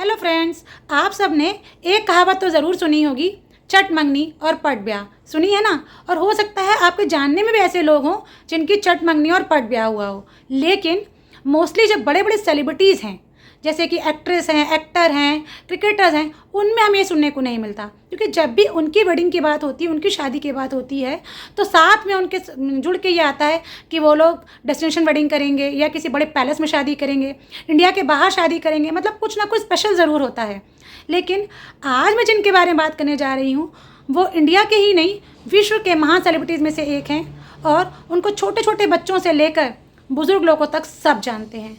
Hello friends, आप सब ने एक कहावत तो ज़रूर सुनी होगी, चट मंगनी और पट ब्याह। सुनी है ना। और हो सकता है आपके जानने में भी ऐसे लोग हों जिनकी चट मंगनी और पट ब्याह हुआ हो। लेकिन मोस्टली जब बड़े बड़े सेलिब्रिटीज़ हैं, जैसे कि एक्ट्रेस हैं, एक्टर हैं, क्रिकेटर्स हैं, उनमें हमें ये सुनने को नहीं मिलता। क्योंकि जब भी उनकी वेडिंग की बात होती है, उनकी शादी की बात होती है, तो साथ में उनके जुड़ के ये आता है कि वो लोग डेस्टिनेशन वेडिंग करेंगे या किसी बड़े पैलेस में शादी करेंगे, इंडिया के बाहर शादी करेंगे, मतलब कुछ ना कुछ स्पेशल ज़रूर होता है। लेकिन आज मैं जिनके बारे में बात करने जा रही हूँ, वो इंडिया के ही नहीं, विश्व के महान सेलिब्रिटीज़ में से एक हैं। और उनको छोटे छोटे बच्चों से लेकर बुज़ुर्ग लोगों तक सब जानते हैं।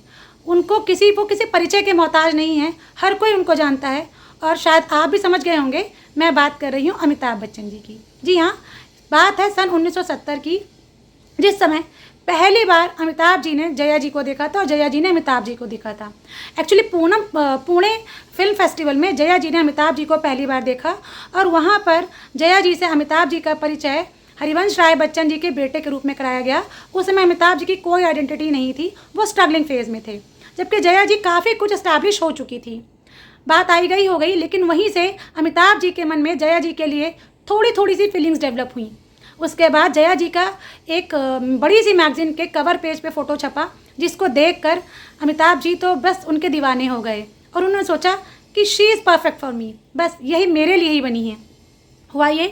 वो किसी परिचय के मोहताज नहीं हैं, हर कोई उनको जानता है। और शायद आप भी समझ गए होंगे, मैं बात कर रही हूँ अमिताभ बच्चन जी की। जी हाँ, बात है सन 1970 की, जिस समय पहली बार अमिताभ जी ने जया जी को देखा था और जया जी ने अमिताभ जी को देखा था। एक्चुअली पुणे फिल्म फेस्टिवल में जया जी ने अमिताभ जी को पहली बार देखा और वहाँ पर जया जी से अमिताभ जी का परिचय हरिवंश राय बच्चन जी के बेटे के रूप में कराया गया। उस समय अमिताभ जी की कोई आइडेंटिटी नहीं थी, वो स्ट्रगलिंग फेज़ में थे, जबकि जया जी काफ़ी कुछ एस्टैब्लिश हो चुकी थी। बात आई गई हो गई, लेकिन वहीं से अमिताभ जी के मन में जया जी के लिए थोड़ी थोड़ी सी फीलिंग्स डेवलप हुई। उसके बाद जया जी का एक बड़ी सी मैगज़ीन के कवर पेज पे फ़ोटो छपा, जिसको देखकर अमिताभ जी तो बस उनके दीवाने हो गए और उन्होंने सोचा कि she is perfect for me, बस यही मेरे लिए ही बनी है। हुआ ये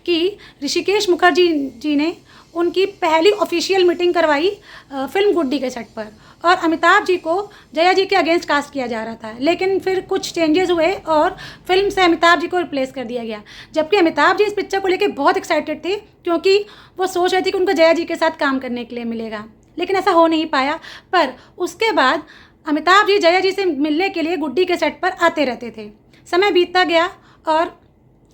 कि ऋषिकेश मुखर्जी जी ने उनकी पहली ऑफिशियल मीटिंग करवाई फिल्म गुड्डी के सेट पर, और अमिताभ जी को जया जी के अगेंस्ट कास्ट किया जा रहा था। लेकिन फिर कुछ चेंजेस हुए और फिल्म से अमिताभ जी को रिप्लेस कर दिया गया। जबकि अमिताभ जी इस पिक्चर को लेकर बहुत एक्साइटेड थे, क्योंकि वो सोच रहे थे कि उनको जया जी के साथ काम करने के लिए मिलेगा, लेकिन ऐसा हो नहीं पाया। पर उसके बाद अमिताभ जी जया जी से मिलने के लिए गुड्डी के सेट पर आते रहते थे। समय बीतता गया और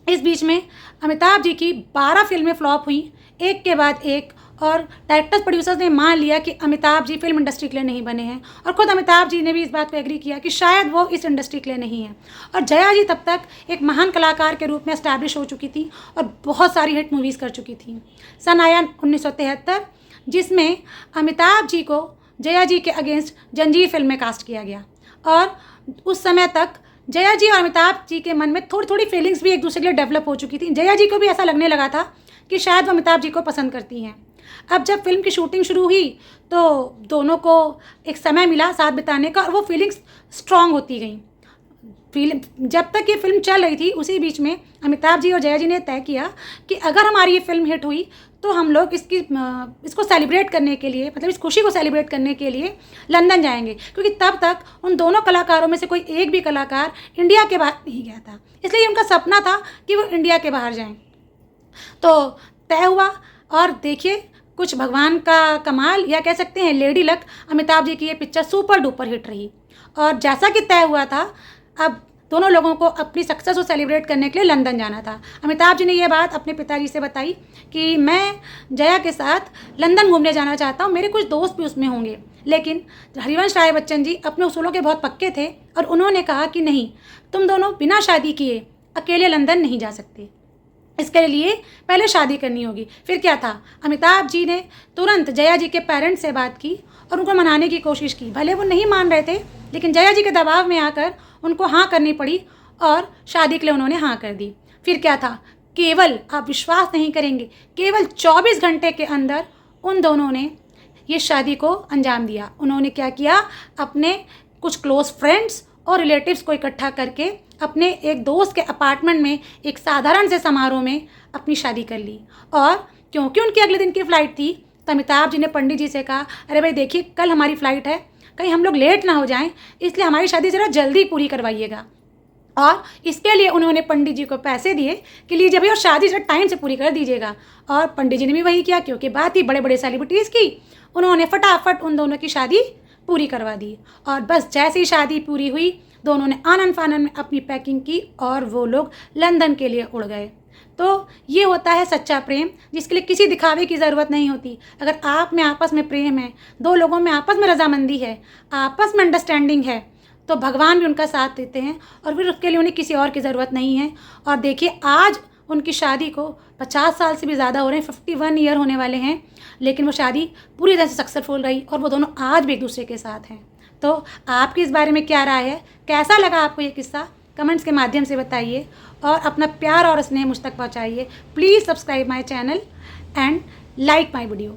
इस बीच में अमिताभ जी की 12 फिल्में फ्लॉप हुई, एक के बाद एक। और डायरेक्टर्स प्रोड्यूसर्स ने मान लिया कि अमिताभ जी फिल्म इंडस्ट्री के लिए नहीं बने हैं, और ख़ुद अमिताभ जी ने भी इस बात पे एग्री किया कि शायद वो इस इंडस्ट्री के लिए नहीं है। और जया जी तब तक एक महान कलाकार के रूप में एस्टैब्लिश हो चुकी थी और बहुत सारी हिट मूवीज़ कर चुकी थी। सन आया 1973, जिसमें अमिताभ जी को जया जी के अगेंस्ट जंजीर फिल्म में कास्ट किया गया। और उस समय तक जया जी और अमिताभ जी के मन में थोड़ी थोड़ी फीलिंग्स भी एक दूसरे के लिए डेवलप हो चुकी थी। जया जी को भी ऐसा लगने लगा था कि शायद वो अमिताभ जी को पसंद करती हैं। अब जब फिल्म की शूटिंग शुरू हुई तो दोनों को एक समय मिला साथ बिताने का, और वो फीलिंग्स स्ट्रॉन्ग होती गई। जब तक ये फिल्म चल रही थी, उसी बीच में अमिताभ जी और जया जी ने तय किया कि अगर हमारी ये फिल्म हिट हुई तो हम लोग इसको सेलिब्रेट करने के लिए, मतलब इस खुशी को सेलिब्रेट करने के लिए लंदन जाएंगे, क्योंकि तब तक उन दोनों कलाकारों में से कोई एक भी कलाकार इंडिया के बाहर नहीं गया था। इसलिए उनका सपना था कि वो इंडिया के बाहर जाएं। तो तय हुआ, और देखिए, कुछ भगवान का कमाल या कह सकते हैं लेडी लक, अमिताभ जी की ये पिक्चर सुपर डुपर हिट रही। और जैसा कि तय हुआ था, अब दोनों लोगों को अपनी सक्सेस को सेलिब्रेट करने के लिए लंदन जाना था। अमिताभ जी ने ये बात अपने पिताजी से बताई कि मैं जया के साथ लंदन घूमने जाना चाहता हूँ, मेरे कुछ दोस्त भी उसमें होंगे। लेकिन हरिवंश राय बच्चन जी अपने उसूलों के बहुत पक्के थे और उन्होंने कहा कि नहीं, तुम दोनों बिना शादी किए अकेले लंदन नहीं जा सकते, इसके लिए पहले शादी करनी होगी। फिर क्या था, अमिताभ जी ने तुरंत जया जी के पेरेंट्स से बात की और उनको मनाने की कोशिश की। भले वो नहीं मान रहे थे, लेकिन जया जी के दबाव में आकर उनको हाँ करनी पड़ी और शादी के लिए उन्होंने हाँ कर दी। फिर क्या था, केवल, आप विश्वास नहीं करेंगे, केवल 24 घंटे के अंदर उन दोनों ने ये शादी को अंजाम दिया। उन्होंने क्या किया, अपने कुछ क्लोज फ्रेंड्स और रिलेटिव्स को इकट्ठा करके अपने एक दोस्त के अपार्टमेंट में एक साधारण से समारोह में अपनी शादी कर ली। और क्योंकि उनकी अगले दिन की फ़्लाइट थी, तो अमिताभ जी ने पंडित जी से कहा, अरे भाई देखिए, कल हमारी फ़्लाइट है, कहीं हम लोग लेट ना हो जाएं, इसलिए हमारी शादी ज़रा जल्दी पूरी करवाइएगा। और इसके लिए उन्होंने पंडित जी को पैसे दिए कि लीजिए भाई, और शादी जरा टाइम से पूरी कर दीजिएगा। और पंडित जी ने भी वही किया, क्योंकि बात ही बड़े बड़े सेलिब्रिटीज़ की। उन्होंने फटाफट उन दोनों की शादी पूरी करवा दी। और बस जैसे ही शादी पूरी हुई, दोनों ने आनन फानन में अपनी पैकिंग की और वो लोग लंदन के लिए उड़ गए। तो ये होता है सच्चा प्रेम, जिसके लिए किसी दिखावे की ज़रूरत नहीं होती। अगर आप में आपस में प्रेम है, दो लोगों में आपस में रजामंदी है, आपस में अंडरस्टैंडिंग है, तो भगवान भी उनका साथ देते हैं और फिर उसके लिए उन्हें किसी और की ज़रूरत नहीं है। और देखिए, आज उनकी शादी को 50 साल से भी ज़्यादा हो रहे हैं, 51 ईयर होने वाले हैं, लेकिन वो शादी पूरी तरह से सक्सेसफुल रही और वो दोनों आज भी एक दूसरे के साथ हैं। तो आपकी इस बारे में क्या राय है, कैसा लगा आपको ये किस्सा, कमेंट्स के माध्यम से बताइए और अपना प्यार और स्नेह मुझ तक पहुँचाइए। Please subscribe my channel and like my video.